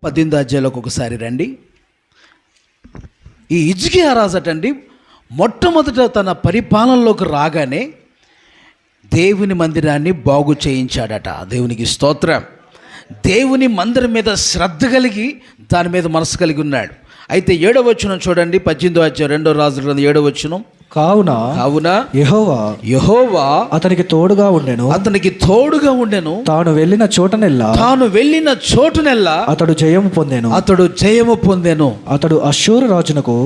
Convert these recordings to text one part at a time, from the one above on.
18వ అధ్యాయంలోకి ఒకసారి రండి. ఈ హిజ్కియా రాజు అటండి మొట్టమొదట తన పరిపాలనలోకి రాగానే దేవుని మందిరాన్ని బాగు చేయించాడట. దేవునికి స్తోత్రం. దేవుని మందిరం మీద శ్రద్ధ కలిగి దాని మీద మనసు కలిగి ఉన్నాడు. అయితే 7వ వచనం చూడండి, 18వ అధ్యాయం 2వ రాజుల గ్రంథం 7వ వచనం. కావున యెహోవా అతనికి తోడుగా ఉండెను. తాను వెళ్ళిన చోటనెల్లా అతడు జయము పొందెను. అతడు అష్షూరు రాజునకు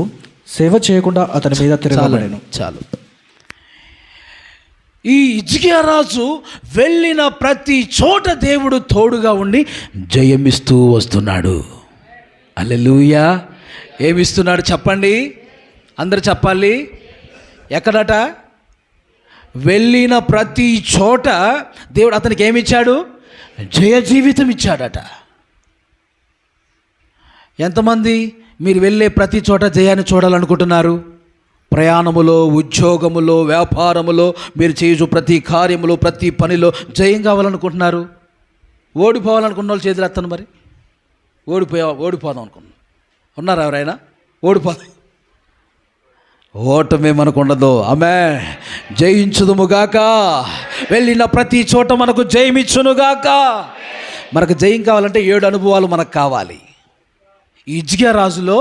సేవ చేయకుండా అతని మీద తిరగబడెను. చాలు. ఈ హిజ్కియా రాజు వెళ్ళిన ప్రతి చోట దేవుడు తోడుగా ఉండి జయమిస్తూ వస్తున్నాడు. హల్లెలూయా. ఏమిస్తున్నాడు చెప్పండి, అందరు చెప్పాలి. ఎక్కడట? వెళ్ళిన ప్రతి చోట దేవుడు అతనికి ఏమిచ్చాడు? జయ జీవితం ఇచ్చాడట. ఎంతమంది మీరు వెళ్ళే ప్రతి చోట జయాన్ని చూడాలనుకుంటున్నారు? ప్రయాణములో, ఉద్యోగములో, వ్యాపారములో, మీరు చేయు ప్రతి కార్యములో, ప్రతి పనిలో జయం కావాలనుకుంటున్నారు. ఓడిపోవాలనుకున్న వాళ్ళు చేతులు ఎత్తాను. మరి ఓడిపోదాం అనుకున్నాను ఉన్నారా ఎవరైనా? ఓటమే మనకు ఉండదు. ఆమె జయించుదుముగాక. వెళ్ళిన ప్రతి చోట మనకు జయమిచ్చునుగాక. మనకు జయం కావాలంటే 7 అనుభవాలు మనకు కావాలి. ఈ హిజ్కియా రాజులో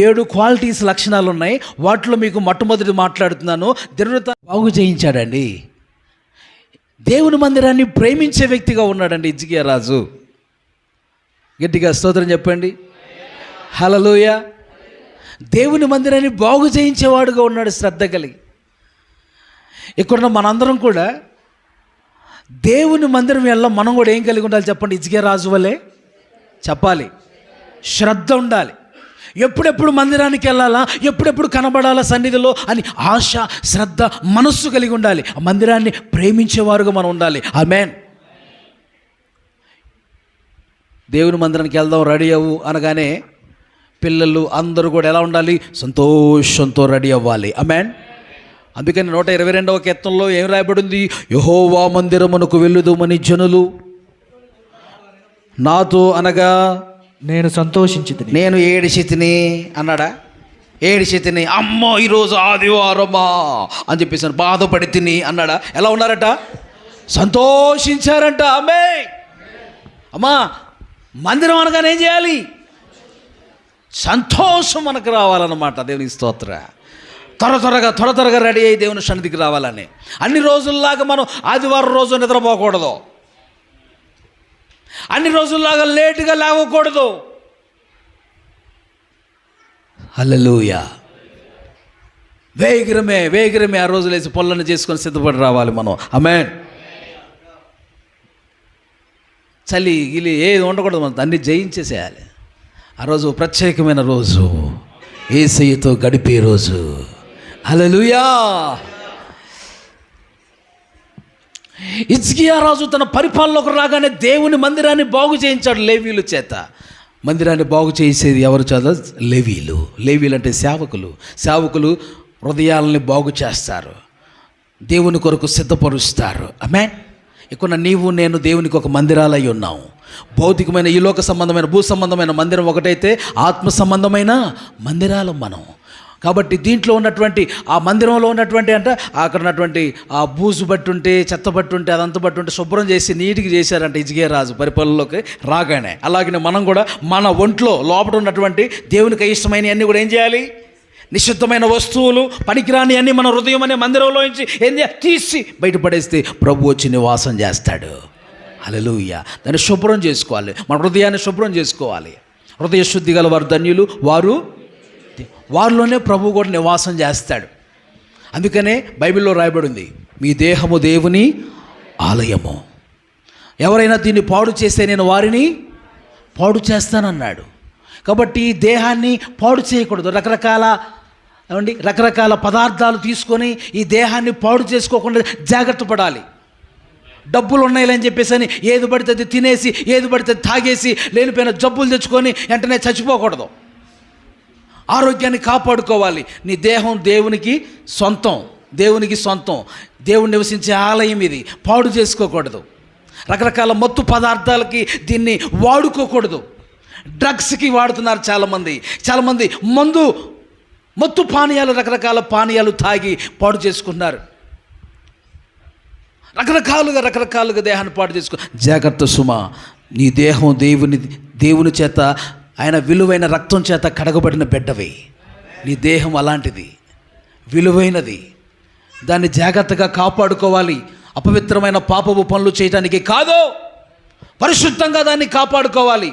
7 క్వాలిటీస్, లక్షణాలు ఉన్నాయి. వాటిలో మీకు మొట్టమొదటి మాట్లాడుతున్నాను. దేవుడు బాగు చేయించాడండి. దేవుని మందిరాన్ని ప్రేమించే వ్యక్తిగా ఉన్నాడండి హిజ్కియా రాజు. గట్టిగా స్తోత్రం చెప్పండి. హల్లెలూయా. దేవుని మందిరాన్ని బాగు చేయించేవాడుగా ఉన్నాడు శ్రద్ధ కలిగి. ఇక్కడున్న మనందరం కూడా దేవుని మందిరం వల్ల మనం కూడా ఏం కలిగి ఉండాలి చెప్పండి? హిజ్కియా రాజు వల్లే చెప్పాలి. శ్రద్ధ ఉండాలి. ఎప్పుడెప్పుడు మందిరానికి వెళ్ళాలా, ఎప్పుడెప్పుడు కనబడాలా సన్నిధిలో అని ఆశ, శ్రద్ధ, మనస్సు కలిగి ఉండాలి. ఆ మందిరాన్ని ప్రేమించేవారుగా మనం ఉండాలి. ఆమేన్. దేవుని మందిరానికి వెళ్దాం రెడీ అవ్వు అనగానే పిల్లలు అందరూ కూడా ఎలా ఉండాలి? సంతోషంతో రెడీ అవ్వాలి. ఆమేన్. అందుకని 122వ కీర్తనలో ఏం రాయబడింది? యెహోవా మందిరమునకు వెళ్ళుదుమని జనులు నాతో అనగా నేను సంతోషించితిని, నేను ఏడిచితిని అన్నాడా? ఏడిచితిని, అమ్మో ఈరోజు ఆదివారమా అని చెప్పేసి బాధపడి తిని అన్నాడా? ఎలా ఉన్నారట? సంతోషించారంట. ఆమె అమ్మా, మందిరం అనగానే ఏం చేయాలి? సంతోషం మనకు రావాలన్నమాట. దేవునికి స్తోత్ర. త్వరగా రెడీ అయ్యి దేవుని సన్నిధికి రావాలని. అన్ని రోజుల్లాగా మనం ఆదివారం రోజు నిద్రపోకూడదు. అన్ని రోజుల్లాగా లేటుగా లేవకూడదు. హల్లెలూయా. వేగిరమే ఆ రోజు లేచి పొల్లని చేసుకొని సిద్ధపడి రావాలి మనం. ఆమేన్. చలి గిలి ఏది ఉండకూడదు. మనం అన్ని జయించేసేయాలి. ఆ రోజు ప్రత్యేకమైన రోజు, యేసయ్యతో గడిపే రోజు. హల్లెలూయా. హిజ్కియా రాజు తన పరిపాలనలోకి రాగానే దేవుని మందిరాన్ని బాగు చేయించాడు లేవీయుల చేత. మందిరాన్ని బాగు చేసేది ఎవరు చేత? లేవీలు అంటే సేవకులు హృదయాలని బాగు చేస్తారు, దేవుని కొరకు సిద్ధపరుస్తారు. ఆమేన్. ఇక్కడ నీవు నేను దేవునికి ఒక మందిరాలై ఉన్నాం. భౌతికమైన ఈ లోక సంబంధమైన భూ సంబంధమైన మందిరం ఒకటైతే, ఆత్మ సంబంధమైన మందిరాలు మనం. కాబట్టి దీంట్లో ఉన్నటువంటి ఆ మందిరంలో ఉన్నటువంటి అంటే అక్కడ ఉన్నటువంటి ఆ బూజు బట్టుంటే, చెత్త బట్టుంటే, అదంతా బట్టుంటే శుభ్రం చేసి నీటికి చేశారంట హిజ్కియా రాజు పరిపాలనలోకి రాగానే. అలాగనే మనం కూడా మన ఒంట్లో లోపల ఉన్నటువంటి దేవునికి ఇష్టమైన అన్నీ కూడా ఏం చేయాలి? నిషిద్ధమైన వస్తువులు, పనికిరాని అన్నీ మన హృదయం అనే మందిరంలో నుంచి ఏం చేయాలి? తీసి బయటపడేస్తే ప్రభు వచ్చి నివాసం చేస్తాడు. హల్లెలూయా. దాన్ని శుభ్రం చేసుకోవాలి. మన హృదయాన్ని శుభ్రం చేసుకోవాలి. హృదయ శుద్ధి గల వారు ధన్యులు, వారిలోనే ప్రభు కూడా నివాసం చేస్తాడు. అందుకనే బైబిల్లో రాయబడింది, మీ దేహము దేవుని ఆలయము. ఎవరైనా దీన్ని పాడు చేస్తే నేను వారిని పాడు చేస్తానన్నాడు. కాబట్టి ఈ దేహాన్ని పాడు చేయకూడదు. రకరకాల పదార్థాలు తీసుకొని ఈ దేహాన్ని పాడు చేసుకోకుండా జాగ్రత్త పడాలి. డబ్బులు ఉన్నాయని చెప్పేసి అని ఏది పడితే అది తినేసి, ఏది పడితే తాగేసి, లేనిపోయిన జబ్బులు తెచ్చుకొని వెంటనే చచ్చిపోకూడదు. ఆరోగ్యాన్ని కాపాడుకోవాలి. నీ దేహం దేవునికి సొంతం. దేవుడు నివసించే ఆలయం ఇది. పాడు చేసుకోకూడదు. రకరకాల మత్తు పదార్థాలకి దీన్ని వాడుకోకూడదు. డ్రగ్స్కి వాడుతున్నారు చాలామంది మత్తు పానీయాలు, రకరకాల పానీయాలు తాగి పాడు చేసుకున్నారు. రకరకాలుగా దేహాన్ని పాడు చేసుకో. జాగ్రత్త సుమా, నీ దేహం దేవుని చేత, ఆయన విలువైన రక్తం చేత కడగబడిన బిడ్డవి. నీ దేహం అలాంటిది, విలువైనది. దాన్ని జాగ్రత్తగా కాపాడుకోవాలి. అపవిత్రమైన పాపపు పనులు చేయడానికి కాదు, పరిశుద్ధంగా దాన్ని కాపాడుకోవాలి.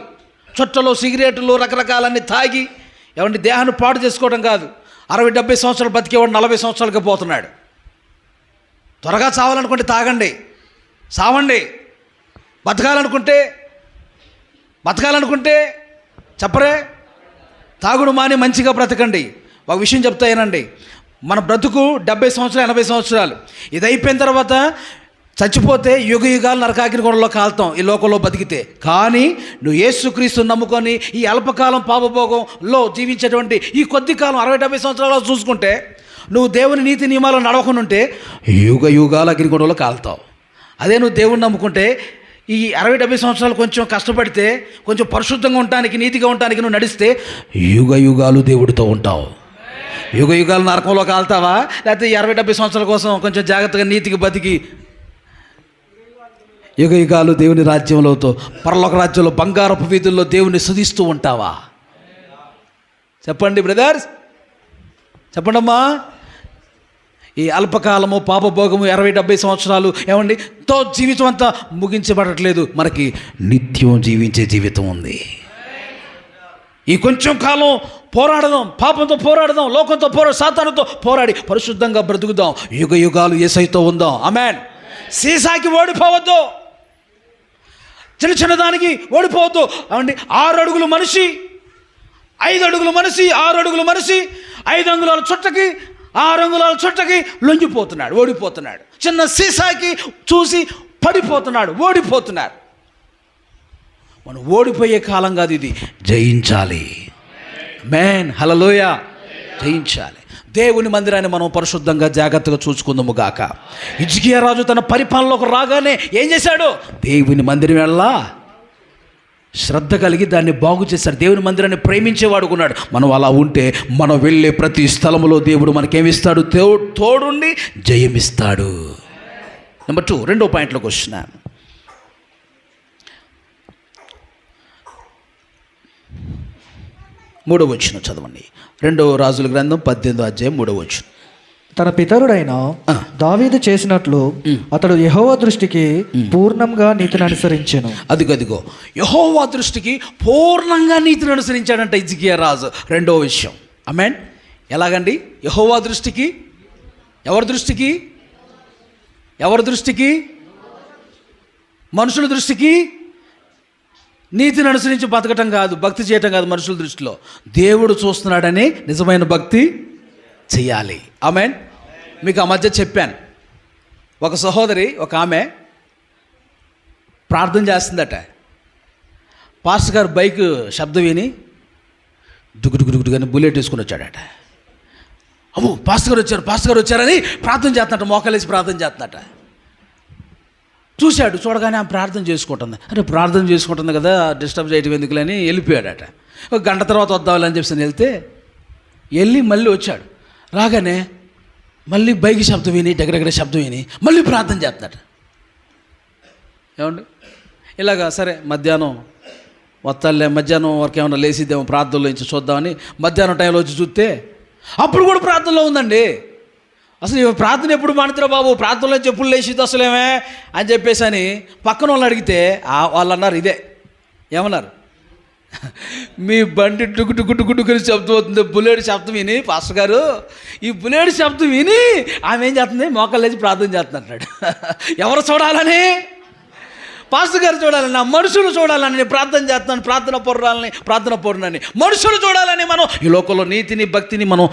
చుట్టలో సిగరెట్లు రకరకాలన్నీ తాగి ఏమంటే దేహాన్ని పాడు చేసుకోవడం కాదు. 60-70 సంవత్సరాలు బతికేవాడు 40 సంవత్సరాలకి పోతున్నాడు. త్వరగా చావాలనుకుంటే తాగండి, సావండి. బతకాలనుకుంటే చెప్పరే, తాగుడు మాని మంచిగా బ్రతకండి. ఒక విషయం చెప్తాయేనండి, మన బ్రతుకు 70 సంవత్సరాలు 80 సంవత్సరాలు. ఇది అయిపోయిన తర్వాత చచ్చిపోతే యుగాలు నరకాగ్ని గొడవలో కాలుతాం ఈ లోకంలో బతికితే. కానీ నువ్వు యేసుక్రీస్తుని నమ్ముకొని ఈ అల్పకాలం పాపభోగంలో జీవించేటువంటి ఈ కొద్ది కాలం 60-70 సంవత్సరాలు చూసుకుంటే, నువ్వు దేవుని నీతి నియమాలు నడవకుండా ఉంటే యుగాలు అగ్ని గొడవలో కాలుతావు. అదే నువ్వు దేవుని నమ్ముకుంటే ఈ 60-70 సంవత్సరాలు కొంచెం కష్టపడితే, కొంచెం పరిశుద్ధంగా ఉండటానికి, నీతిగా ఉండటానికి నువ్వు నడిస్తే యుగాలు దేవుడితో ఉంటావు. యుగాలు నరకంలో కాలుతావా? లేకపోతే ఈ 60-70 సంవత్సరాల కోసం కొంచెం జాగ్రత్తగా నీతిగా బతికి యుగాలు దేవుని రాజ్యంలోతో, పరలోక రాజ్యంలో బంగారపు వీధుల్లో దేవుని స్తుతిస్తూ ఉంటావా? చెప్పండి బ్రదర్స్, చెప్పండమ్మా. ఈ అల్పకాలము పాపభోగము 60-70 సంవత్సరాలు ఏమండి తో జీవితం అంతా ముగించబడట్లేదు. మనకి నిత్యం జీవించే జీవితం ఉంది. ఈ కొంచెం కాలం పోరాడదాం, పాపంతో పోరాడదాం, లోకంతో సాతానుతో పోరాడి పరిశుద్ధంగా బ్రతుకుదాం. యుగాలు యేసయ్యతో ఉందాం. ఆమేన్. సీసాకి ఓడిపోవద్దు, చిన్న దానికి ఓడిపోవద్దు. అవండి 6 అడుగుల మనిషి, 5 అడుగుల మనిషి, 6 అడుగుల మనిషి 5 అంగుళాల చుట్టకి, 6 అంగుళాల చుట్టకి లొంగిపోతున్నాడు, ఓడిపోతున్నాడు. చిన్న సీసాకి చూసి పడిపోతున్నాడు, ఓడిపోతున్నాడు. మనం ఓడిపోయే కాలం కాదు ఇది, జయించాలి. ఆమేన్, హల్లెలూయా. జయించాలి. దేవుని మందిరాన్ని మనం పరిశుద్ధంగా జాగ్రత్తగా చూసుకుందాము గాక. హిజ్కియా రాజు తన పరిపాలనలోకి రాగానే ఏం చేశాడు? దేవుని మందిరం వెళ్ళా శ్రద్ధ కలిగి దాన్ని బాగు చేశాడు. దేవుని మందిరాన్ని ప్రేమించేవాడుకున్నాడు. మనం అలా ఉంటే మనం వెళ్ళే ప్రతి స్థలములో దేవుడు మనకేమిస్తాడు? తోడుండి జయమిస్తాడు. నెంబర్ 2, 2వ పాయింట్లోకి వస్తున్నాను. 3వ వచనం చదవండి. 2వ రాజుల గ్రంథం 18వ అధ్యాయం 3వ వచనం. తన పితరుడైన దావీదు చేసినట్లు అతడు యెహోవా దృష్టికి పూర్ణంగా నీతిని అనుసరించెను. అదిగో యెహోవా దృష్టికి పూర్ణంగా నీతిని అనుసరించాడంట హిజ్కియా రాజు. 2వ విషయం. ఆమేన్. ఎలాగండి? యెహోవా దృష్టికి, ఎవరి దృష్టికి? మనుషుల దృష్టికి నీతిని అనుసరించి బతకటం కాదు, భక్తి చేయటం కాదు. మనుషుల దృష్టిలో దేవుడు చూస్తున్నాడని నిజమైన భక్తి చెయ్యాలి. ఆమేన్. మీకు ఆ మధ్య చెప్పాను, ఒక సహోదరి, ఒక ఆమె ప్రార్థన చేస్తుందట. పాస్టర్ గారు బైక్ శబ్దం విని డుగుడుగుడుగుడుగానే బుల్లెట్ వేసుకుని వచ్చాడట. అమ్మో పాస్టర్ గారు వచ్చారని ప్రార్థన చేస్తున్నట్ట, మోకాలేసి ప్రార్థన చేస్తున్నట్ట. చూడగానే ఆమె ప్రార్థన చేసుకుంటుంది. అరే ప్రార్థన చేసుకుంటుంది కదా, డిస్టర్బ్ చేయటం ఎందుకులని వెళ్ళిపోయాడట. ఒక గంట తర్వాత వద్దామని చెప్పి వెళ్తే మళ్ళీ వచ్చాడు. రాగానే మళ్ళీ బైక్ శబ్దం విని, దగ్గర శబ్దం విని మళ్ళీ ప్రార్థన చేస్తున్నాడు. ఏమండి ఇలాగా సరే మధ్యాహ్నం వరకు ఏమన్నా లేసిద్దేమో ప్రార్థనలో నుంచి చూద్దామని మధ్యాహ్నం టైంలో వచ్చి చూస్తే అప్పుడు కూడా ప్రార్థనలో ఉందండి. అసలు ప్రార్థన ఎప్పుడు మానుతురా బాబు, ప్రార్థనలో చెప్పులు లేచిద్ది అసలేమే అని చెప్పేసి అని పక్కన వాళ్ళు అడిగితే వాళ్ళు అన్నారు ఇదే. ఏమన్నారు? మీ బండి టుకుని శబ్దం అవుతుంది, బుల్లెట్ శబ్దం విని పాస్టర్ గారు, ఈ బుల్లెట్ శబ్దం విని ఆమె ఏం చేస్తుంది? మోకాలు లేచి ప్రార్థన చేస్తున్నట్టు. ఎవరు చూడాలని? పాస్టర్ గారు చూడాలని, నా మనుషులు చూడాలని నేను ప్రార్థన చేస్తున్నాను. ప్రార్థన పౌరులని మనుషులు చూడాలని. మనం ఈ లోకంలో నీతిని భక్తిని మనం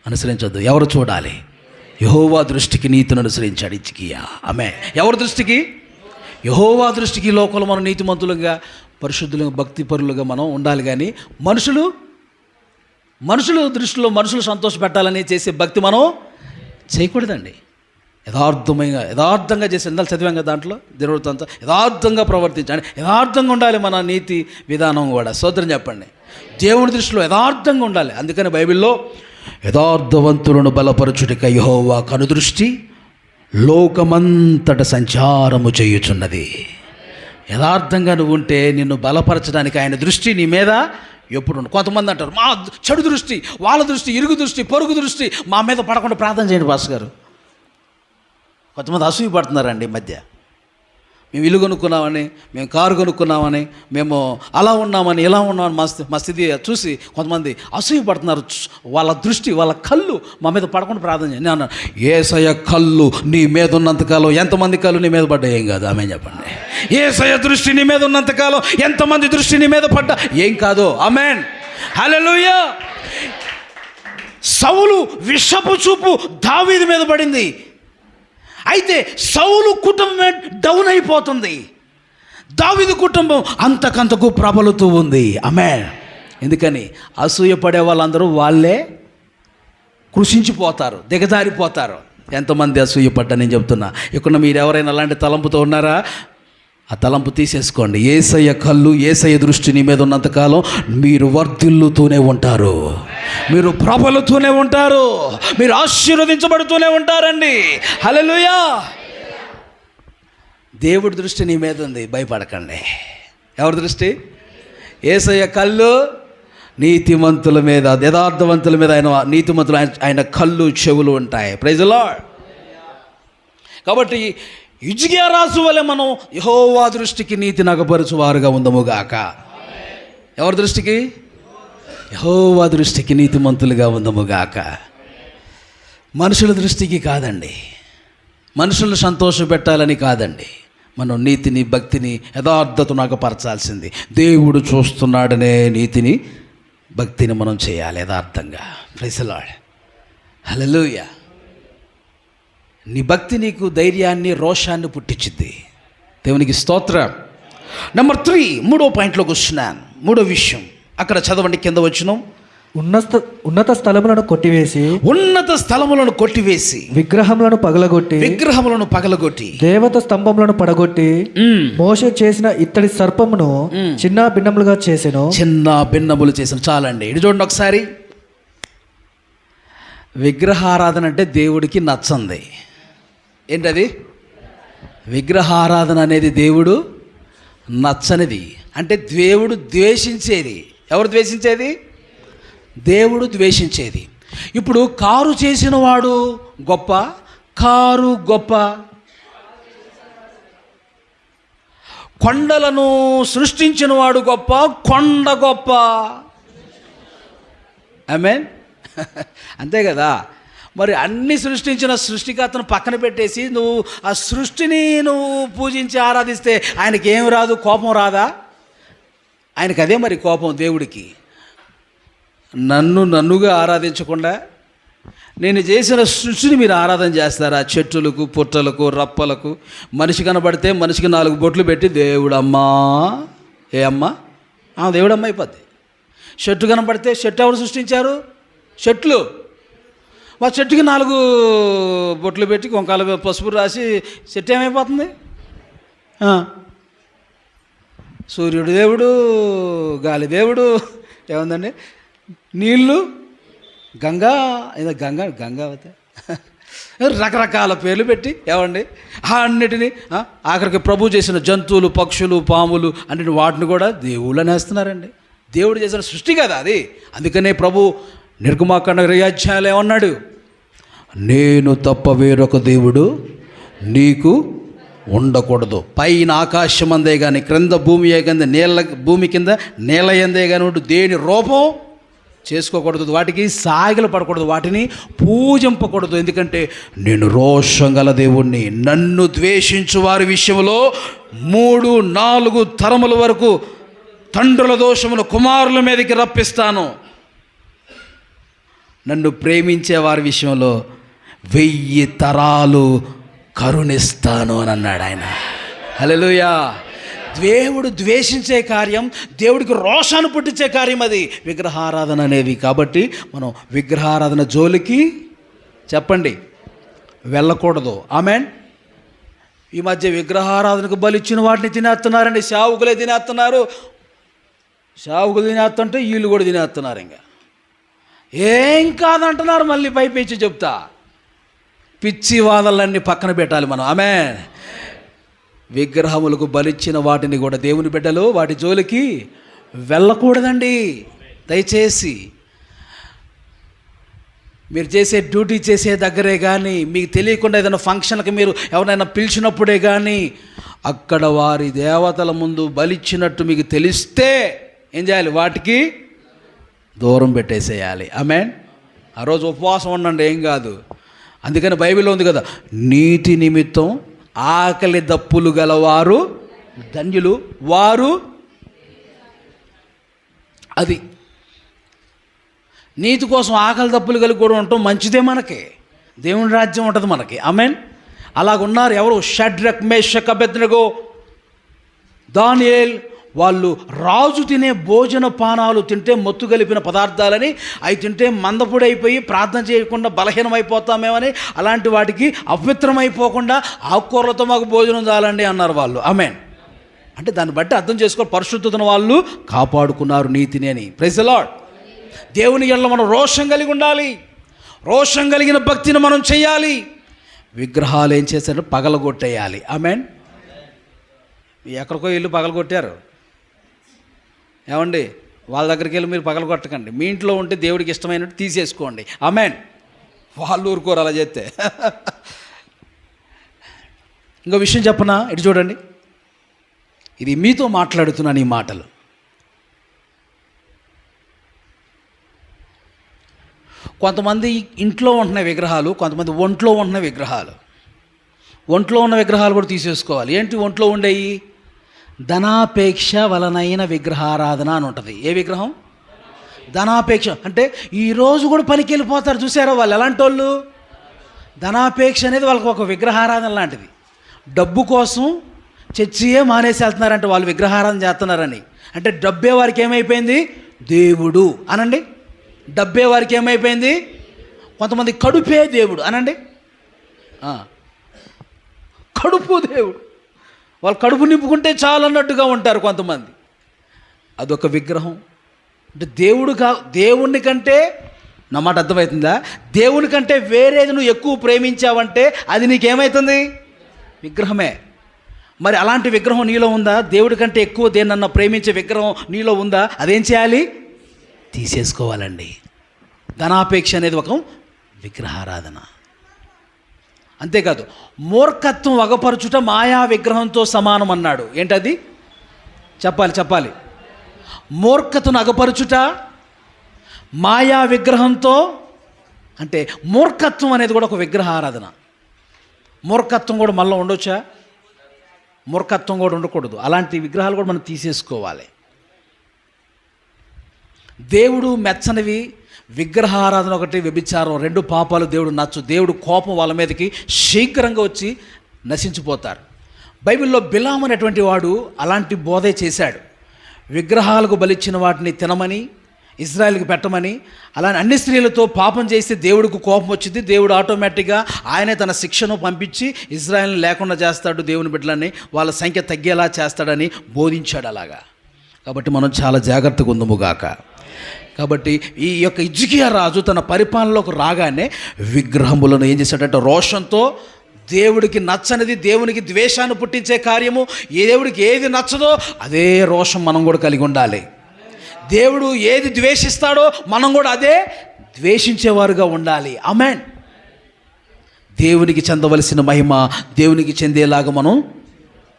అనుసరించొద్దు. ఎవరు చూడాలి? యెహోవా దృష్టికి నీతిని అనుసరించాడు హిజ్కియా. ఆమె ఎవరి దృష్టికి? యెహోవా దృష్టికి. లోకంలో మనం నీతిమంతులుగా, పరిశుద్ధులుగా, భక్తిపరులుగా మనం ఉండాలి. కానీ మనుషుల దృష్టిలో మనుషులు సంతోషపెట్టాలని చేసే భక్తి మనం చేయకూడదండి. యథార్థంగా చేసి ఇందాక చదివాం కదా దాంట్లో దేవుడితో యథార్థంగా ప్రవర్తించాలి, యథార్థంగా ఉండాలి మన నీతి విధానం కూడా. స్తోత్రం చెప్పండి. దేవుని దృష్టిలో యథార్థంగా ఉండాలి. అందుకని బైబిల్లో యథార్థవంతులను బలపరచుటకై యెహోవా కనుదృష్టి లోకమంతట సంచారము చేయుచున్నది. యథార్థంగా నువ్వు ఉంటే నిన్ను బలపరచడానికి ఆయన దృష్టి నీ మీద ఎప్పుడు ఉండదు. కొంతమంది అంటారు మా చెడు దృష్టి, వాళ్ళ దృష్టి, ఇరుగు దృష్టి, పొరుగు దృష్టి మా మీద పడకుండా ప్రార్థన చేయండి పాస్టర్ గారు. కొంతమంది అసూయ పడుతున్నారండి ఈ మధ్య. మేము ఇల్లు కొనుక్కున్నామని, మేము కారు కొనుక్కున్నామని, మేము అలా ఉన్నామని, ఇలా ఉన్నామని మా స్థితి చూసి కొంతమంది అసూయ పడుతున్నారు. వాళ్ళ దృష్టి, వాళ్ళ కళ్ళు మా మీద పడకుండా ప్రార్థన చేయండి. నేను అన్నాను, యేసయ్య కళ్ళు నీ మీద ఉన్నంతకాలం ఎంతమంది కళ్ళు నీ మీద పడ్డా ఏం కాదు. ఆమేన్ చెప్పండి. యేసయ్య దృష్టి నీ మీద ఉన్నంతకాలం ఎంతమంది దృష్టి నీ మీద పడ్డా ఏం కాదు. ఆమేన్, హల్లెలూయా. సౌలు విషపు చూపు దావీదు మీద పడింది. అయితే సౌలు కుటుంబం డౌన్ అయిపోతుంది, దావీదు కుటుంబం అంతకంతకు ప్రబలుతూ ఉంది. ఆమేన్. ఎందుకని అసూయ పడే వాళ్ళందరూ వాళ్ళే కృషించిపోతారు, దిగజారిపోతారు. ఎంతమంది అసూయ పడ్డా నేను చెప్తున్నా. ఇక్కడ మీరు ఎవరైనా అలాంటి తలంపుతో ఉన్నారా? ఆ తలంపు తీసేసుకోండి. యేసయ్య కళ్ళు, యేసయ్య దృష్టి నీ మీద ఉన్నంతకాలం మీరు వర్ధిల్లుతూనే ఉంటారు, మీరు ప్రబలుతూనే ఉంటారు, మీరు ఆశీర్వదించబడుతూనే ఉంటారండి. హల్లెలూయా. దేవుడి దృష్టి నీ మీద ఉంది, భయపడకండి. ఎవరి దృష్టి? యేసయ్య కళ్ళు నీతిమంతుల మీద, యథార్థవంతుల మీద ఆయన నీతిమంతులు ఆయన కళ్ళు చెవులు ఉంటాయి. Praise the Lord. కాబట్టి హిజ్కియా రాజు వలె మనం యెహోవా దృష్టికి నీతి నగపరచువారుగా ఉందముగాక. ఎవరి దృష్టికి? యెహోవా దృష్టికి నీతిమంతులుగా ఉందముగాక. మనుషుల దృష్టికి కాదండి, మనుషులను సంతోషపెట్టాలని కాదండి. మనం నీతిని, భక్తిని, యథార్థతను నగపరచాల్సింది. దేవుడు చూస్తున్నాడనే నీతిని, భక్తిని మనం చేయాలి యథార్థంగా. Praise the lord. హల్లెలూయా. నీ భక్తి నీకు ధైర్యాన్ని, రోషాన్ని పుట్టించింది. దేవునికి స్తోత్రం. నెంబర్ 3, 3వ పాయింట్లోకి వస్తున్నాను. 3వ విషయం అక్కడ చదవండి, కింద వచ్చినాం. ఉన్నత స్థలములను కొట్టివేసి విగ్రహములను పగలగొట్టి దేవత స్తంభములను పడగొట్టి మోషే చేసిన ఇత్తడి సర్పమును చిన్న భిన్నములుగా చేసెను. చిన్న భిన్నములు చేసిన. చాలండి, ఇది చూడండి ఒకసారి. విగ్రహారాధన అంటే దేవుడికి నచ్చంది. ఏంటది? విగ్రహారాధన అనేది దేవుడు నచ్చనిది. అంటే దేవుడు ద్వేషించేది. ఎవరు ద్వేషించేది? దేవుడు ద్వేషించేది. ఇప్పుడు కారు చేసిన వాడు గొప్ప, కారు గొప్ప. కొండలను సృష్టించిన వాడు గొప్ప, కొండ గొప్ప. ఆమేన్. అంతే కదా. మరి అన్ని సృష్టించిన సృష్టికర్తను పక్కన పెట్టేసి నువ్వు ఆ సృష్టిని నువ్వు పూజించి ఆరాధిస్తే ఆయనకి ఏం రాదు? కోపం రాదా? ఆయనకి అదే మరి కోపం దేవుడికి. నన్నుగా ఆరాధించకుండా నేను చేసిన సృష్టిని మీరు ఆరాధన చేస్తారా? చెట్టులకు, పుట్టలకు, రప్పలకు. మనిషి కనబడితే మనిషికి 4 బొట్లు పెట్టి దేవుడమ్మా, ఏ అమ్మా, దేవుడమ్మ అయిపోద్ది. చెట్టు కనబడితే చెట్టు ఎవరు సృష్టించారు? చెట్లు. మా చెట్టుకి 4 బొట్లు పెట్టి కొంకాల పసుపు రాసి చెట్టు ఏమైపోతుంది? సూర్యుడు దేవుడు, గాలి దేవుడు, ఏముందండి, నీళ్ళు, గంగావతి, రకరకాల పేర్లు పెట్టి ఏమండి అన్నిటినీ, ఆఖరికి ప్రభు చేసిన జంతువులు, పక్షులు, పాములు అన్నిటి వాటిని కూడా దేవుళ్ళు అనేస్తున్నారండి. దేవుడు చేసిన సృష్టి కదా అది. అందుకనే ప్రభు నిర్గమాకాండ 20 అధ్యాయాలు ఏమన్నాడు? నేను తప్ప వేరొక దేవుడు నీకు ఉండకూడదు. పైన ఆకాశం అందే కానీ, క్రింద భూమి కింద నేల ఎందే కానీ దేని రూపం చేసుకోకూడదు, వాటికి సాగిలు పడకూడదు, వాటిని పూజింపకూడదు. ఎందుకంటే నేను రోషం గల దేవుణ్ణి. నన్ను ద్వేషించు వారి విషయంలో 3-4 తరముల వరకు తండ్రుల దోషములు కుమారుల మీదకి రప్పిస్తాను. నన్ను ప్రేమించే వారి విషయంలో 1000 తరాలు కరుణిస్తాను అని అన్నాడు ఆయన. హల్లెలూయా. దేవుడు ద్వేషించే కార్యం, దేవుడికి రోషాన్ని పుట్టించే కార్యం అది విగ్రహారాధన అనేది. కాబట్టి మనం విగ్రహారాధన జోలికి, చెప్పండి, వెళ్ళకూడదు. ఆమెన్. ఈ మధ్య విగ్రహారాధనకు బలిచ్చిన వాటిని తినేస్తున్నారండి. సేవకులే తినేస్తున్నారు. సేవకులు తినేస్తుంటే వీళ్ళు కూడా తినేస్తున్నారు. ఇంకా ఏం కాదంటున్నారు. మళ్ళీ పైపెచ్చి చెప్తా. పిచ్చి వాదనలన్నీ పక్కన పెట్టాలి మనం. ఆమెన్. విగ్రహములకు బలిచ్చిన వాటిని కూడా దేవుని బిడ్డలు వాటి జోలికి వెళ్ళకూడదండి. దయచేసి మీరు చేసే డ్యూటీ చేసే దగ్గరే కానీ, మీకు తెలియకుండా ఏదైనా ఫంక్షన్కి మీరు ఎవరైనా పిలిచినప్పుడే కానీ, అక్కడ వారి దేవతల ముందు బలిచ్చినట్టు మీకు తెలిస్తే ఏం చేయాలి? వాటికి దూరం పెట్టేసేయాలి. ఆమెన్. ఆ రోజు ఉపవాసం ఉండండి, ఏం కాదు. అందుకని బైబిల్లో ఉంది కదా, నీటి నిమిత్తం ఆకలి దప్పులు గలవారు ధన్యులు వారు. అది నీతి కోసం ఆకలి దప్పులు కలిగి కూడా ఉండటం మంచిదే. మనకి దేవుని రాజ్యం ఉంటుంది మనకి. ఆమెన్. అలాగున్నారు ఎవరు? షడ్రక్, మేషక్, అబేద్నెగో, దానియేల్. వాళ్ళు రాజు తినే భోజన పానాలు తింటే మత్తు కలిపిన పదార్థాలని, అవి తింటే మందపుడైపోయి ప్రార్థన చేయకుండా బలహీనమైపోతామేమని, అలాంటి వాటికి అపవిత్రమైపోకుండా ఆకుకూరలతో మాకు భోజనం చాలండి అన్నారు వాళ్ళు. ఆమెన్. అంటే దాన్ని బట్టి అర్థం చేసుకో, పరిశుద్ధతను వాళ్ళు కాపాడుకున్నారు నీతిని అని. Praise the Lord. దేవుని యందు మనం రోషం కలిగి ఉండాలి. రోషం కలిగిన భక్తిని మనం చేయాలి. విగ్రహాలు ఏం చేశారు? పగలగొట్టేయాలి. ఆమెన్. ఎక్కడికో ఇల్లు పగలగొట్టారు. ఏమండి, వాళ్ళ దగ్గరికి వెళ్ళి మీరు పగలగొట్టకండి. మీ ఇంట్లో ఉంటే దేవుడికి ఇష్టమైనట్టు తీసేసుకోండి. ఆమెన్. వాళ్ళు ఊరుకోరు అలా చేస్తే. ఇంకో విషయం చెప్పనా? ఇటు చూడండి. ఇది మీతో మాట్లాడుతున్నాను ఈ మాటలు. కొంతమంది ఇంట్లో ఉంటున్న విగ్రహాలు, కొంతమంది ఒంట్లో ఉంటున్న విగ్రహాలు. ఒంట్లో ఉన్న విగ్రహాలు కూడా తీసేసుకోవాలి. ఏంటి ఒంట్లో ఉండేవి? ధనాపేక్ష వలనైన విగ్రహారాధన అని ఉంటుంది. ఏ విగ్రహం? ధనాపేక్ష. అంటే ఈరోజు కూడా పనికి వెళ్ళిపోతారు. చూసారా వాళ్ళు ఎలాంటి వాళ్ళు? ధనాపేక్ష అనేది వాళ్ళకి ఒక విగ్రహారాధన లాంటిది. డబ్బు కోసం చర్చియే మానేసి వెళ్తున్నారంటే వాళ్ళు విగ్రహారాధన చేస్తున్నారని. అంటే డబ్బే వారికి ఏమైపోయింది? దేవుడు అనండి. డబ్బే వారికి ఏమైపోయింది? కొంతమంది కడుపే దేవుడు అనండి. కడుపు దేవుడు. వాళ్ళు కడుపు నింపుకుంటే చాలు అన్నట్టుగా ఉంటారు కొంతమంది. అదొక విగ్రహం. అంటే దేవుని కంటే, నా మాట అర్థమవుతుందా? దేవుని కంటే వేరేది నువ్వు ఎక్కువ ప్రేమించావంటే అది నీకేమవుతుంది? విగ్రహమే. మరి అలాంటి విగ్రహం నీలో ఉందా? దేవుడి కంటే ఎక్కువ దేన్నన్నా ప్రేమించే విగ్రహం నీలో ఉందా? అదేం చేయాలి? తీసేసుకోవాలండి. ధనాపేక్ష అనేది ఒక విగ్రహారాధన. అంతేకాదు, మూర్ఖత్వం వగపరుచుట మాయా విగ్రహంతో సమానం అన్నాడు. ఏంటది? చెప్పాలి. మూర్ఖతను అగపరుచుట మాయా విగ్రహంతో. అంటే మూర్ఖత్వం అనేది కూడా ఒక విగ్రహారాధన. మూర్ఖత్వం కూడా మళ్ళీ ఉండొచ్చా? మూర్ఖత్వం కూడా ఉండకూడదు. అలాంటి విగ్రహాలు కూడా మనం తీసేసుకోవాలి. దేవుడు మెచ్చనివి విగ్రహారాధన ఒకటి, వ్యభిచారం, 2 పాపాలు దేవుడు నచ్చు. దేవుడు కోపం వాళ్ళ మీదకి శీఘ్రంగా వచ్చి నశించిపోతారు. బైబిల్లో బిలాము అనేటువంటి వాడు అలాంటి బోధే చేశాడు. విగ్రహాలకు బలిచ్చిన వాటిని తినమని, ఇజ్రాయెల్కి పెట్టమని. అలా అన్ని స్త్రీలతో పాపం చేస్తే దేవుడికి కోపం వచ్చింది. దేవుడు ఆటోమేటిక్గా ఆయనే తన శిక్షను పంపించి ఇజ్రాయెల్ని లేకుండా చేస్తాడు, దేవుని బిడ్డలని వాళ్ళ సంఖ్య తగ్గేలా చేస్తాడని బోధించాడు అలాగా. కాబట్టి మనం చాలా జాగ్రత్తగా ఉందముగాక. కాబట్టి ఈ యొక్క హిజ్కియా రాజు తన పరిపాలనలోకి రాగానే విగ్రహములను ఏం చేశాడంటే రోషంతో, దేవుడికి నచ్చనిది, దేవునికి ద్వేషాన్ని పుట్టించే కార్యము, దేవుడికి ఏది నచ్చదో అదే రోషం మనం కూడా కలిగి ఉండాలి. దేవుడు ఏది ద్వేషిస్తాడో మనం కూడా అదే ద్వేషించేవారుగా ఉండాలి. ఆమేన్. దేవునికి చెందవలసిన మహిమ దేవునికి చెందేలాగా మనం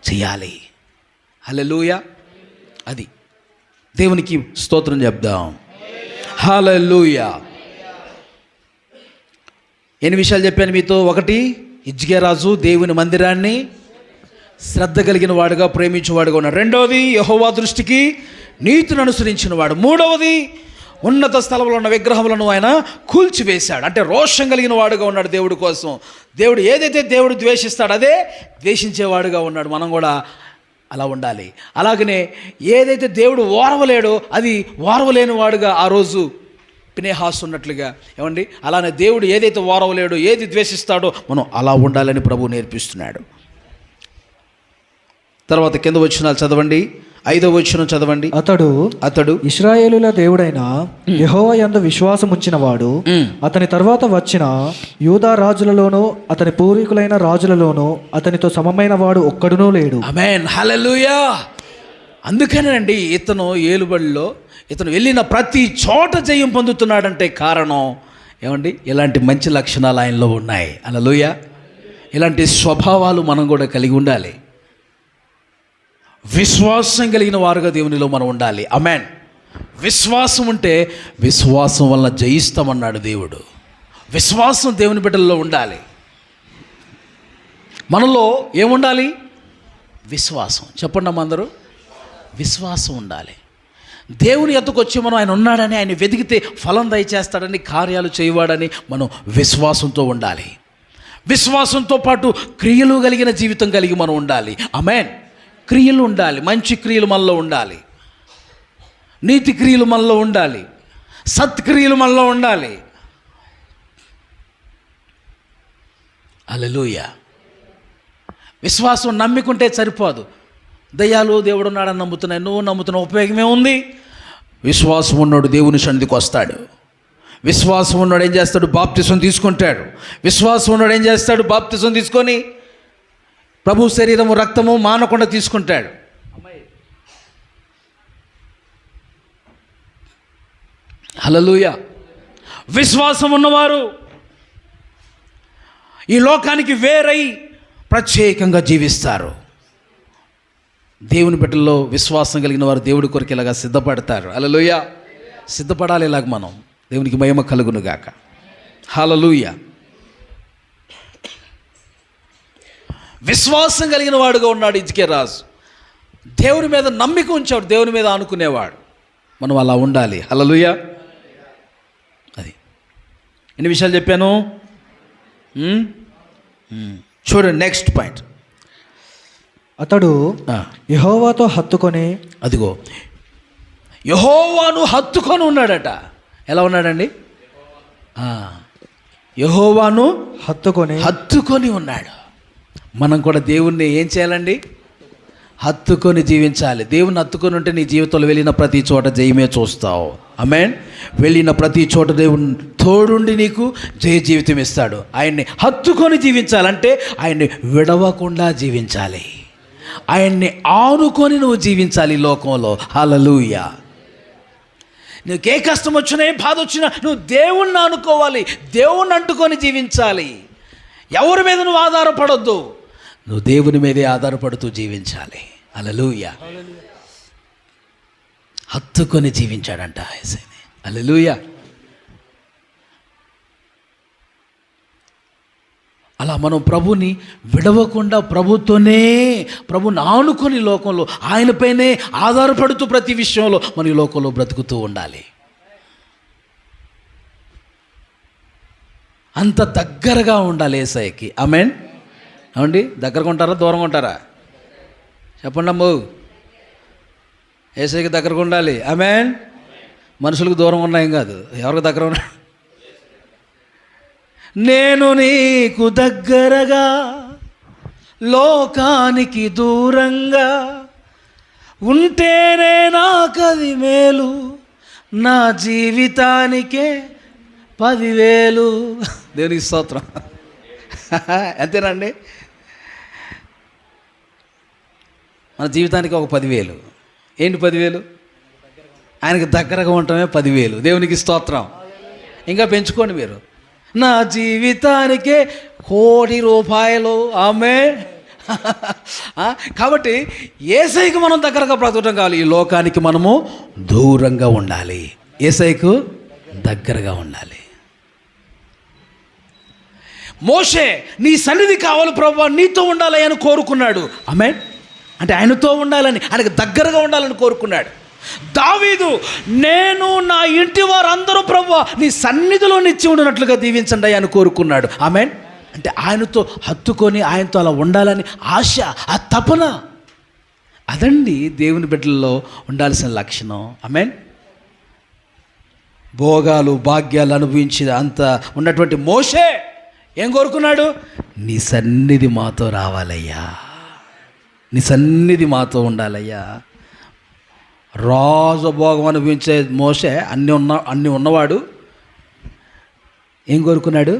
చేయాలి. హల్లెలూయా. అది దేవునికి స్తోత్రం చెప్దాం. హల్లెలూయా. ఎన్ని విషయాలు చెప్పాను మీతో? 1, హిజ్కియా రాజు దేవుని మందిరాన్ని శ్రద్ధ కలిగిన వాడుగా, ప్రేమించేవాడుగా ఉన్నాడు. 2వది, యెహోవా దృష్టికి నీతిని అనుసరించిన వాడు. 3వది, ఉన్నత స్థలంలో ఉన్న విగ్రహములను ఆయన కూల్చివేశాడు. అంటే రోషం కలిగిన వాడుగా ఉన్నాడు దేవుడి కోసం. దేవుడు ఏదైతే దేవుడు ద్వేషిస్తాడు అదే ద్వేషించేవాడుగా ఉన్నాడు. మనం కూడా అలా ఉండాలి. అలాగనే ఏదైతే దేవుడు ఓర్వలేడో అది ఓర్వలేని వాడుగా ఆ రోజు పినేహాసు ఉన్నట్లుగా ఏమండి, అలానే దేవుడు ఏదైతే ఓరవలేడో, ఏది ద్వేషిస్తాడో మనం అలా ఉండాలని ప్రభువు నేర్పిస్తున్నాడు. తర్వాత కింద వచనాలు చదవండి, 5వ వచనం చదవండి. అతడు ఇశ్రాయేలుల దేవుడైన యెహోవా యందు విశ్వాసం ఉంచిన వాడు, అతని తర్వాత వచ్చిన యూదా రాజులలోనూ అతని పూర్వీకులైన రాజులలోనూ అతనితో సమమైన వాడు ఒక్కడునూ లేడు. ఆమేన్, హల్లెలూయా. అందుకనేనండి ఇతను ఏలుబడిలో ఇతను వెళ్ళిన ప్రతి చోట జయం పొందుతున్నాడంటే కారణం ఏమండి, ఇలాంటి మంచి లక్షణాలు ఆయనలో ఉన్నాయి. హల్లెలూయా. ఇలాంటి స్వభావాలు మనం కూడా కలిగి ఉండాలి. విశ్వాసం కలిగిన వారుగా దేవునిలో మనం ఉండాలి. ఆమేన్. విశ్వాసం ఉంటే విశ్వాసం వల్ల జయిస్తామన్నాడు దేవుడు. విశ్వాసం దేవుని బిడ్డల్లో ఉండాలి. మనలో ఏముండాలి? విశ్వాసం. చెప్పండి అమ్మ అందరూ, విశ్వాసం ఉండాలి. దేవుని ఎద్దకు వచ్చి మనం ఆయన ఉన్నాడని, ఆయన వెతికితే ఫలం దయచేస్తాడని, కార్యాలు చేయవాడని మనం విశ్వాసంతో ఉండాలి. విశ్వాసంతో పాటు క్రియలు కలిగిన జీవితం కలిగి మనం ఉండాలి. ఆమేన్. క్రియలు ఉండాలి, మంచి క్రియలు మనలో ఉండాలి, నీతి క్రియలు మనలో ఉండాలి, సత్క్రియలు మనలో ఉండాలి. హల్లెలూయా. విశ్వాసం నమ్మికుంటే సరిపోదు. దయ్యాలు దేవుడు ఉన్నాడని నమ్ముతున్నాయి, నువ్వు నమ్ముతున్న ఉపయోగమే ఉంది? విశ్వాసం ఉన్నాడు దేవుని సన్నిధికి వస్తాడు. విశ్వాసం ఉన్నాడు ఏం చేస్తాడు? బాప్తిసం తీసుకుంటాడు. విశ్వాసం ఉన్నాడు ఏం చేస్తాడు? బాప్తిసం తీసుకొని ప్రభు శరీరము రక్తము మానకుండా తీసుకుంటాడు. హల్లెలూయా. విశ్వాసం ఉన్నవారు ఈ లోకానికి వేరై ప్రత్యేకంగా జీవిస్తారు. దేవుని బిడ్డల్లో విశ్వాసం కలిగిన వారు దేవుడి కొరకు ఇలాగా సిద్ధపడతారు. హల్లెలూయా. సిద్ధపడాలి ఇలాగ మనం. దేవునికి మహిమ కలుగును గాక. హల్లెలూయా. విశ్వాసం కలిగిన వాడుగా ఉన్నాడు హిజ్కియా రాజు. దేవుని మీద నమ్మిక ఉంచాడు, దేవుని మీద ఆనుకునేవాడు. మనం అలా ఉండాలి. హల్లెలూయా. అది ఎన్ని విషయాలు చెప్పాను చూడండి. Next point. అతడు యెహోవాతో హత్తుకొని, అదిగో యెహోవాను హత్తుకొని ఉన్నాడట. ఎలా ఉన్నాడండి? యెహోవాను హత్తుకొని ఉన్నాడు. మనం కూడా దేవుణ్ణి ఏం చేయాలండి? హత్తుకొని జీవించాలి. దేవుని హత్తుకొని ఉంటే నీ జీవితంలో వెళ్ళిన ప్రతి చోట జయమే చూస్తావు. ఆమేన్. వెళ్ళిన ప్రతి చోట దేవుని తోడుండి నీకు జయ జీవితం ఇస్తాడు. ఆయన్ని హత్తుకొని జీవించాలంటే ఆయన్ని విడవకుండా జీవించాలి. ఆయన్ని ఆనుకొని నువ్వు జీవించాలి లోకంలో. హల్లెలూయా. నీకు ఏ కష్టం వచ్చినా, ఏ బాధ వచ్చినా నువ్వు దేవుణ్ణి ఆనుకోవాలి, దేవుణ్ణి అంటుకొని జీవించాలి. ఎవరి మీద నువ్వు ఆధారపడొద్దు, నువ్వు దేవుని మీదే ఆధారపడుతూ జీవించాలి. హల్లెలూయా. హత్తుకొని జీవించాడంట యేసయ్యని. హల్లెలూయా. అలా మనం ప్రభుని విడవకుండా ప్రభుని ఆనుకొని లోకంలో ఆయనపైనే ఆధారపడుతూ ప్రతి విషయంలో మన ఈ లోకంలో బ్రతుకుతూ ఉండాలి. అంత దగ్గరగా ఉండాలి యేసయ్యకి. ఆమేన్. ఏమండి, దగ్గరగా ఉంటారా దూరంగా ఉంటారా? చెప్పండి అమ్మో. యేసయ్యకి దగ్గరగా ఉండాలి. ఆమేన్. మనుషులకు దూరంగా ఉన్నాయేం కాదు, ఎవరికి దగ్గర ఉన్నా. నేను నీకు దగ్గరగా, లోకానికి దూరంగా ఉంటేనే నాకది మేలు, నా జీవితానికే 10,000. దేవునికి స్తోత్రం. అంతేనండి. మన జీవితానికి ఒక 10,000. ఏంటి 10,000? ఆయనకి దగ్గరగా ఉండటమే 10,000. దేవునికి స్తోత్రం. ఇంకా పెంచుకోండి మీరు. నా జీవితానికే 1,00,00,000 రూపాయలు. ఆమేన్. కాబట్టి యేసయ్యకు మనం దగ్గరగా బ్రతకడం కావాలి. ఈ లోకానికి మనము దూరంగా ఉండాలి, యేసయ్యకు దగ్గరగా ఉండాలి. మోషే నీ సన్నిధి కావాలి ప్రభువా, నీతో ఉండాలి అని కోరుకున్నాడు. ఆమేన్. అంటే ఆయనతో ఉండాలని, ఆయనకు దగ్గరగా ఉండాలని కోరుకున్నాడు. దావీదు నేను నా ఇంటి వారందరూ ప్రభువా నీ సన్నిధిలో నిలిచి ఉండినట్లుగా దీవించండి అని కోరుకున్నాడు. ఆమేన్. అంటే ఆయనతో హత్తుకొని ఆయనతో అలా ఉండాలని ఆశ, ఆ తపన, అదండి దేవుని బిడ్డల్లో ఉండాల్సిన లక్షణం. ఆమేన్. భోగాలు భాగ్యాలు అనుభవించిన అంత ఉన్నటువంటి మోషే ఏం కోరుకున్నాడు? నీ సన్నిధి మాతో రావాలయ్యా, నీ సన్నిధి మాతో ఉండాలయ్యా. రాజభోగం అనుభవించే మోషే అన్నీ ఉన్నవాడు ఏం కోరుకున్నాడు?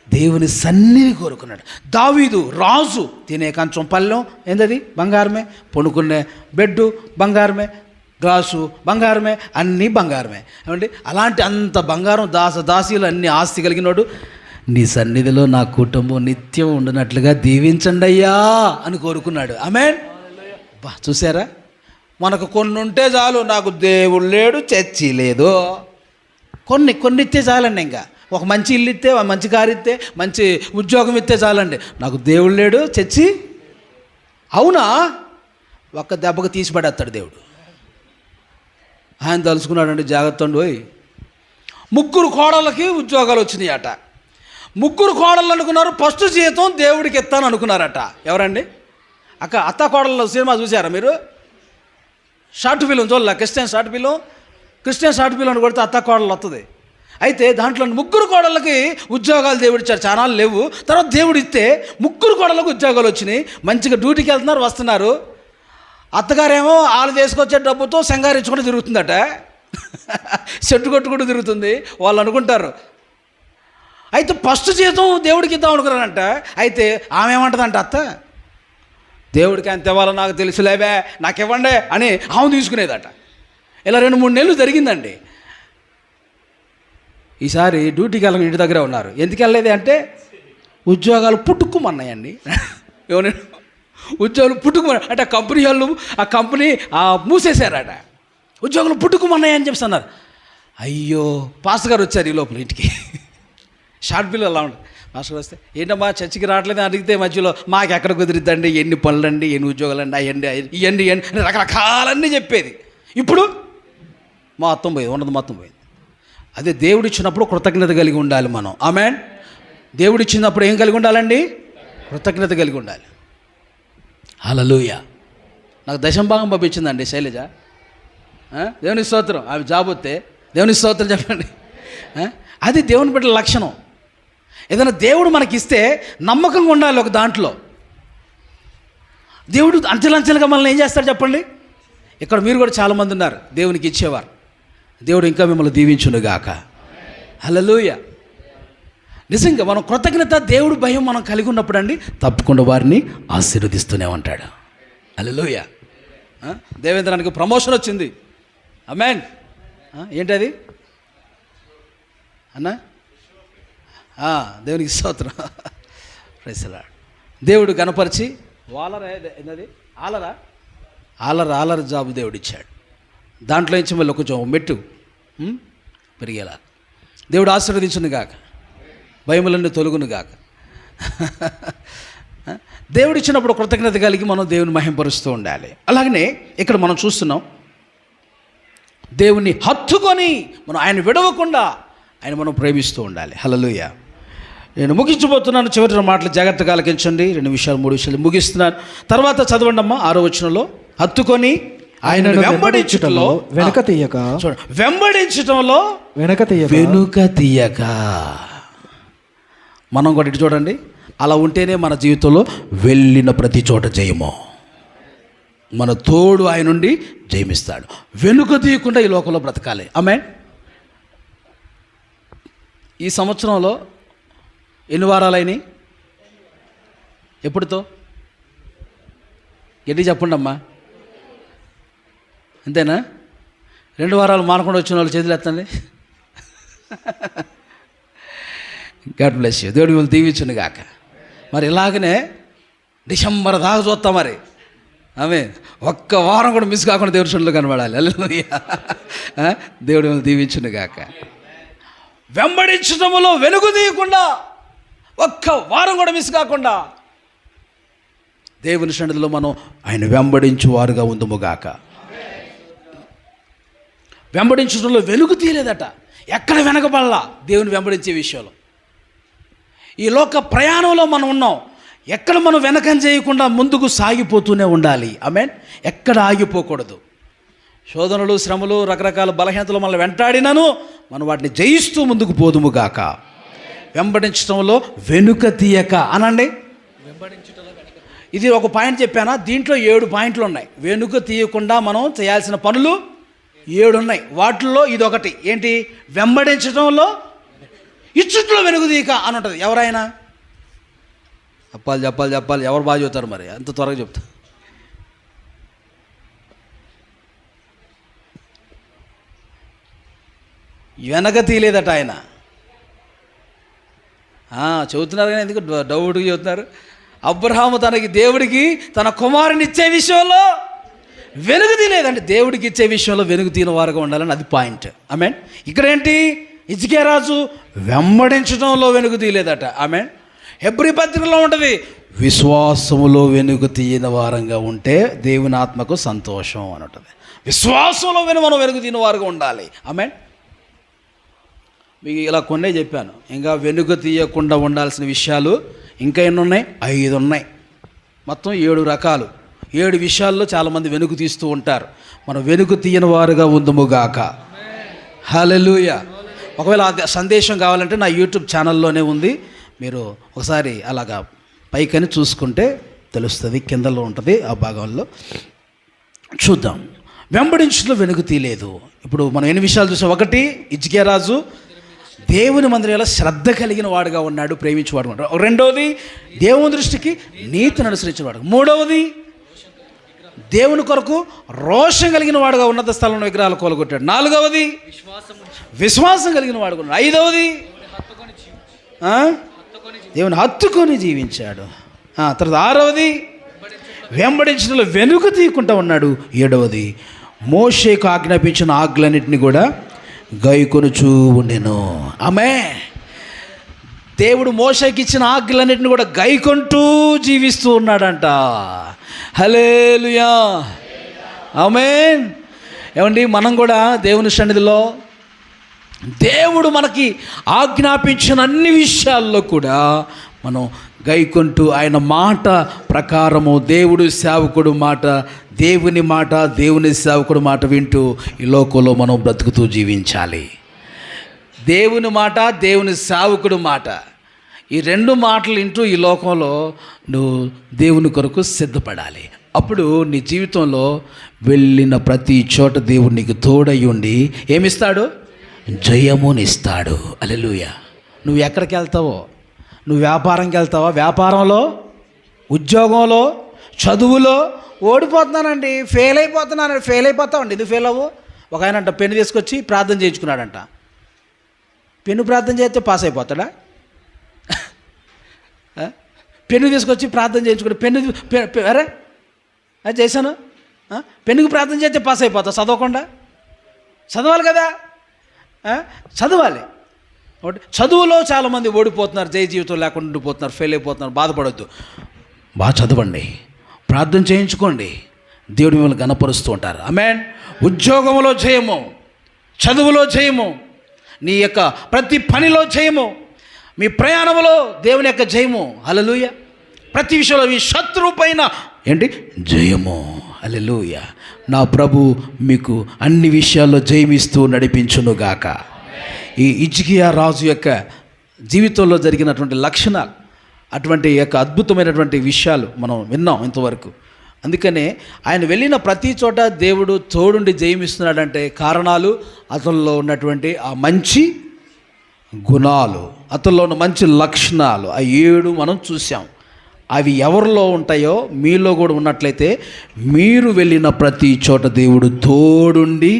దేవుని సన్నిధి కోరుకున్నాడు. దావీదు రాజు, తినే కంచం పళ్ళెం ఏందది? బంగారమే. పడుకునే బెడ్డు బంగారమే, గ్లాసు బంగారమే, అన్నీ బంగారమే. ఏమండి, అలాంటి అంత బంగారం దాసీలు అన్ని ఆస్తి కలిగినోడు, నీ సన్నిధిలో నా కుటుంబం నిత్యం ఉండినట్లుగా దీవించండి అయ్యా అని కోరుకున్నాడు. ఆమేన్. బా, చూసారా, మనకు కొన్ని ఉంటే చాలు. నాకు దేవుడు లేడు, చర్చి లేదు, కొన్ని ఇస్తే చాలండి. ఇంకా ఒక మంచి ఇల్లు ఇస్తే, మంచి కారు ఇస్తే, మంచి ఉద్యోగం ఇస్తే చాలండి. నాకు దేవుడు లేడు, చర్చి. అవునా? ఒక్క దెబ్బకు తీసి పడేస్తాడు దేవుడు. ఆయన తలుచుకున్నాడండి, జాగ్రత్త అండి. 3 కోడళ్ళకి ఉద్యోగాలు వచ్చినాయి అట. 3 కోడళ్ళు అనుకున్నారు ఫస్ట్ జీతం దేవుడికి ఇస్తాను అనుకున్నారట. ఎవరండి? అత్త కోడళ్ళ సినిమా చూసారా మీరు? షార్ట్ ఫిలిం చూడాల, క్రిస్టియన్ షార్ట్ ఫిలిం అని కొడితే అత్త కోడళ్ళు వస్తుంది. అయితే దాంట్లో 3 కోడళ్ళకి ఉద్యోగాలు దేవుడు ఇచ్చారు. చాలా లేవు. తర్వాత దేవుడు ఇస్తే 3 కోడళ్ళకి ఉద్యోగాలు వచ్చినాయి. మంచిగా డ్యూటీకి వెళ్తున్నారు, వస్తున్నారు. అత్తగారేమో వాళ్ళు తీసుకొచ్చే డబ్బుతో సంగారించుకుంటూ తిరుగుతుందట, చెట్టు కొట్టుకుంటూ తిరుగుతుంది. వాళ్ళు అనుకుంటారు. అయితే ఫస్ట్ జీతం దేవుడికి ఇద్దాం అనుకున్నారంట. అయితే ఆమె ఏమంటుందంట, అత్త దేవుడికి ఎంత ఇవ్వాలో నాకు తెలుసులేవే, నాకు ఇవ్వండి అని ఆమె తీసుకునేదట. ఇలా 2-3 నెలలు జరిగిందండి. ఈసారి డ్యూటీకి వెళ్ళక ఇంటి దగ్గరే ఉన్నారు. ఎందుకు వెళ్ళలేదు అంటే ఉద్యోగాలు పుట్టుకుమన్నాయండి. ఏమన్నా ఉద్యోగులు పుట్టుకుమన్నా అంటే ఆ కంపెనీ మూసేశారట. ఉద్యోగులు పుట్టుకుమన్నాయని చెప్పి అన్నారు. అయ్యో, పాస్టర్ గారు వచ్చారు ఈ లోపల ఇంటికి. షార్ట్ ఫిల్మ్ అలా ఉంటుంది. మాస్టర్ వస్తే, ఏంటమ్మా చర్చికి రావట్లేదు అడిగితే మధ్యలో మాకు ఎక్కడ కుదిరిద్దండి, ఎన్ని పనులండి, ఎన్ని ఉద్యోగాలండి, ఇవన్నీ రకరకాలన్నీ చెప్పేది. ఇప్పుడు మొత్తం పోయింది, ఉన్నది మొత్తం పోయింది. అదే దేవుడిచ్చినప్పుడు కృతజ్ఞత కలిగి ఉండాలి మనం. ఆమేన్. దేవుడిచ్చినప్పుడు ఏం కలిగి ఉండాలండి? కృతజ్ఞత కలిగి ఉండాలి. హల్లెలూయా. నాకు దశంభాగం పంపించిందండి శైలజ. దేవుని స్తోత్రం. ఆమె జాబ్ వస్తే దేవుని స్తోత్రం చెప్పండి. అది దేవుని బిడ్డల లక్షణం. ఏదైనా దేవుడు మనకిస్తే నమ్మకంగా ఉండాలి ఒక దాంట్లో. దేవుడు అంచెలంచెలుగా మనల్ని ఏం చేస్తాడు చెప్పండి. ఇక్కడ మీరు కూడా చాలామంది ఉన్నారు దేవునికి ఇచ్చేవారు. దేవుడు ఇంకా మిమ్మల్ని దీవించునుగాక. హల్లెలూయా. నిజంగా మనం కృతజ్ఞత, దేవుడు భయం మనం కలిగి ఉన్నప్పుడు అండి తప్పకుండా వారిని ఆశీర్వదిస్తూనే ఉంటాడు. హల్లెలూయా. దేవేంద్రానికి ప్రమోషన్ వచ్చింది. ఆమేన్. ఏంటది అన్నా? దేవునికి స్తోత్రం. Praise the Lord. దేవుడు కనపరిచి ఏంటది ఆలర జాబు దేవుడు ఇచ్చాడు. దాంట్లో నుంచి మళ్ళీ కొంచెం మెట్టు పెరిగేలా దేవుడు ఆశీర్వదించును గాక, భయములన్నీ తొలగును గాక. దేవుడు ఇచ్చినప్పుడు కృతజ్ఞత కలిగి మనం దేవుని మహింపరుస్తూ ఉండాలి. అలాగనే ఇక్కడ మనం చూస్తున్నాం, దేవుని హత్తుకొని మనం ఆయన విడవకుండా ఆయన మనం ప్రేమిస్తూ ఉండాలి. హల్లెలూయా. నేను ముగించబోతున్నాను. చివరి మాటలు జాగ్రత్తగా ఆలకించండి. 2 విషయాలు 3 విషయాలు ముగిస్తున్నాను. తర్వాత చదవండి అమ్మా. 6వ వచనంలో, హత్తుకొని ఆయనను వెంబడించుటలో వెనుక తీయక. చూడండి, వెంబడించటంలో వెనుక తీయక. మనం కూడా ఇటు చూడండి. అలా ఉంటేనే మన జీవితంలో వెళ్ళిన ప్రతి చోట జయము. మన తోడు ఆయన నుండి జయమిస్తాడు. వెనుక తీయకుండా ఈ లోకంలో బ్రతకాలి. ఆమేన్. ఈ సంవత్సరంలో ఎన్ని వారాలైనాయి? ఎప్పుడుతో గట్టి చెప్పండి అమ్మా. అంతేనా? 2 వారాలు మానకుండా వచ్చిన వాళ్ళు చేతులు ఎత్తండి. God bless you. దేవుడు మిమ్మల్ని దీవించును గాక. మరి ఇలాగనే డిసెంబర్ దాకా చూస్తాం. మరి ఆమె ఒక్క వారం కూడా మిస్ కాకుండా దేవుడి సన్నిధిలో కనబడాలి. హల్లెలూయా. దేవుడు మిమ్మల్ని దీవించును గాక. వెంబడించడంలో వెనుక తీయకుండా, ఒక్క వారం కూడా మిస్ కాకుండా దేవుని సన్నిధిలో మనం ఆయన వెంబడించు వారుగా ఉందుముగాక. వెంబడించడంలో వెనుక తీయలేదట. ఎక్కడ వెనకబడలా దేవుని వెంబడించే విషయంలో. ఈ లోక ప్రయాణంలో మనం ఉన్నాం. ఎక్కడ మనం వెనకం చేయకుండా ముందుకు సాగిపోతూనే ఉండాలి. ఆమేన్. ఎక్కడ ఆగిపోకూడదు. శోధనలు, శ్రమలు, రకరకాల బలహీనతలు మనల్ని వెంటాడినను మనం వాటిని జయిస్తూ ముందుకు పోదుము గాక. వెంబడించడంలో వెనుక తీయక అనండి. ఇది ఒక పాయింట్ చెప్పానా, దీంట్లో 7 పాయింట్లు ఉన్నాయి. వెనుక తీయకుండా మనం చేయాల్సిన పనులు 7 ఉన్నాయి. వాటిల్లో ఇది ఒకటి. ఏంటి? వెంబడించడంలో ఇచ్చుట్లో వెనుక తీయక అని ఉంటుంది. ఎవరైనా చెప్పాలి ఎవరు బాగా చెబుతారు మరి, అంత త్వరగా చెప్తా. వెనక తీయలేదట ఆయన. చెబుతున్నారు కానీ ఎందుకు డౌట్గా చెబుతున్నారు. అబ్రహాము తనకి దేవుడికి తన కుమారుని ఇచ్చే విషయంలో వెనుక తీయలేదంటే దేవుడికి ఇచ్చే విషయంలో వెనుక తీయని వారుగా ఉండాలని అది పాయింట్. ఆమేన్. ఇక్కడ ఏంటి? హిజ్కియా రాజు వెంబడించడంలో వెనుక తీయలేదట. ఆమేన్. హెబ్రీ పత్రికలో ఉంటుంది, విశ్వాసములో వెనుక తీయని వారంగా ఉంటే దేవుని ఆత్మకు సంతోషం అని ఉంటుంది. విశ్వాసంలో మనం వెనుక తీయని వారుగా ఉండాలి. ఆమేన్. మీకు ఇలా కొన్నే చెప్పాను. ఇంకా వెనుక తీయకుండా ఉండాల్సిన విషయాలు ఇంకా ఎన్ని ఉన్నాయి? 5 ఉన్నాయి. మొత్తం 7 రకాలు. 7 విషయాల్లో చాలామంది వెనుక తీస్తూ ఉంటారు. మనం వెనుక తీయని వారుగా ఉందుముగాక. హల్లెలూయా. ఒకవేళ ఆ సందేశం కావాలంటే నా యూట్యూబ్ ఛానల్లోనే ఉంది. మీరు ఒకసారి అలాగా పైకని చూసుకుంటే తెలుస్తుంది, కిందలో ఉంటుంది ఆ భాగంలో. చూద్దాం. వెంబడించడంలో వెనుక తీయలేదు. ఇప్పుడు మనం ఎన్ని విషయాలు చూసాం. 1, హిజ్కియా రాజు దేవుని మందిరంలో శ్రద్ధ కలిగిన వాడుగా ఉన్నాడు, ప్రేమించేవాడు ఉన్నాడు. 2వది, దేవుని దృష్టికి నీతిని అనుసరించేవాడు. 3వది, దేవుని కొరకు రోషం కలిగిన వాడుగా ఉన్నత స్థలంలో విగ్రహాలు కూలగొట్టాడు. 4వది, విశ్వాసం కలిగిన వాడుగా ఉన్నాడు. 5వది, దేవుని హత్తుకొని జీవించాడు. తర్వాత 6వది, వెంబడించడంలో వెనుక తీయకుండా ఉన్నాడు. 7వది, మోషేకు ఆజ్ఞాపించిన ఆజ్ఞలన్నింటినీ కూడా గైకొనుచూ ఉండెను. ఆమె దేవుడు మోషేకి ఇచ్చిన ఆజ్ఞలన్నింటినీ కూడా గైకొంటూ జీవిస్తూ ఉన్నాడంట. హల్లెలూయా. ఆమేన్. ఏమండి, మనం కూడా దేవుని సన్నిధిలో దేవుడు మనకి ఆజ్ఞాపించిన అన్ని విషయాల్లో కూడా మనం గైకొంటూ ఆయన మాట ప్రకారము దేవుడు సేవకుడు మాట, దేవుని మాట, దేవుని సేవకుడు మాట వింటూ ఈ లోకంలో మనం బ్రతుకుతూ జీవించాలి. దేవుని మాట, దేవుని సేవకుడు మాట, ఈ 2 మాటలు వింటూ ఈ లోకంలో నువ్వు దేవుని కొరకు సిద్ధపడాలి. అప్పుడు నీ జీవితంలో వెళ్ళిన ప్రతి చోట దేవుడు నీకు తోడై ఉండి ఏమిస్తాడు? జయమునిస్తాడు. హల్లెలూయా. నువ్వు ఎక్కడికి వెళ్తావో, నువ్వు వ్యాపారంకి వెళ్తావా, వ్యాపారంలో, ఉద్యోగంలో, చదువులో ఓడిపోతున్నానండి, ఫెయిల్ అయిపోతామండి. ఎందుకు ఫెయిల్ అవ్వు? ఒక ఆయన అంట పెన్ను తీసుకొచ్చి ప్రార్థన చేయించుకున్నాడంట. పెన్ను ప్రార్థన చేస్తే పాస్ అయిపోతాడా? పెన్ను తీసుకొచ్చి ప్రార్థన చేయించుకుని అరే అది చేశాను, పెన్నుకు ప్రార్థన చేస్తే పాస్ అయిపోతా. చదవకుండా చదవాలి కదా, చదవాలి. ఒకటి, చదువులో చాలామంది ఓడిపోతున్నారు, జయ జీవితం లేకుండా ఉండిపోతున్నారు, ఫెయిల్ అయిపోతున్నారు. బాధపడొద్దు, బాగా చదవండి, ప్రార్థన చేయించుకోండి, దేవుడు మిమ్మల్ని గణపరుస్తూ ఉంటారు. ఆమేన్. ఉద్యోగంలో జయము, చదువులో జయము, నీ యొక్క ప్రతి పనిలో జయము, మీ ప్రయాణంలో దేవుని యొక్క జయము. హల్లెలూయా. ప్రతి విషయంలో మీ శత్రువు పైన ఏంటి? జయము. హల్లెలూయా. నా ప్రభు మీకు అన్ని విషయాల్లో జయమిస్తూ నడిపించునుగాక. ఈ హిజ్కియా రాజు యొక్క జీవితంలో జరిగినటువంటి లక్షణాలు, అటువంటి యొక్క అద్భుతమైనటువంటి విషయాలు మనం విన్నాం ఇంతవరకు. అందుకనే ఆయన వెళ్ళిన ప్రతి చోట దేవుడు తోడుండి జయమిస్తున్నాడంటే కారణాలు అతనిలో ఉన్నటువంటి ఆ మంచి గుణాలు, అతనిలో ఉన్న మంచి లక్షణాలు, ఆ 7 మనం చూసాం. అవి ఎవరిలో ఉంటాయో మీలో కూడా ఉన్నట్లయితే మీరు వెళ్ళిన ప్రతి చోట దేవుడు తోడుండి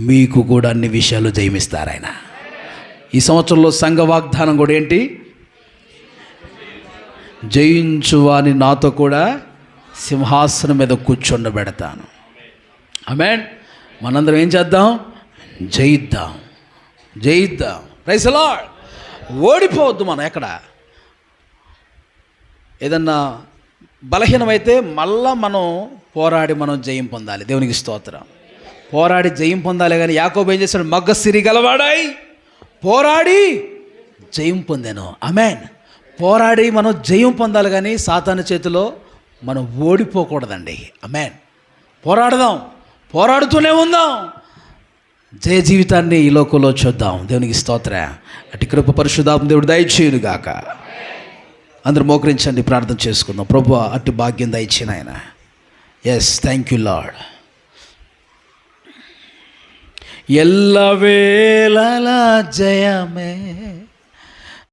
మీకు కూడా అన్ని విషయాలు జయమిస్తారు ఆయన. ఈ సంవత్సరంలో సంఘ వాగ్దానం కూడా ఏంటి? జయించువాని నాతో కూడా సింహాసనం మీద కూర్చొండబెడతాను. ఆమేన్. మనందరం ఏం చేద్దాం? జయిద్దాం. Praise the lord. ఓడిపోవద్దు. మనం ఎక్కడ ఏదన్నా బలహీనమైతే మళ్ళా మనం పోరాడి మనం జయం పొందాలి. దేవునికి స్తోత్రం. పోరాడి జయం పొందాలి. కానీ యాకోబు ఏం చేశాడు? మగ్గ సిరి గలవాడాయి పోరాడి జయం పొందాను. ఆమేన్. పోరాడి మనం జయం పొందాలి, కానీ సాతాను చేతిలో మనం ఓడిపోకూడదండి. ఆమేన్. పోరాడదాం, పోరాడుతూనే ఉందాం. జయ జీవితాన్ని ఈ లోకంలో చూద్దాం. దేవునికి స్తోత్ర. అటు కృప పరిశుద్ధాత్మ దేవుడు దయచేయును గాక. అందరూ మోకరించండి, ప్రార్థన చేసుకుందాం. ప్రభువా, అటు భాగ్యం దయచేయను ఆయన. Yes, thank you Lord. ఎల్లవేళలా జయమే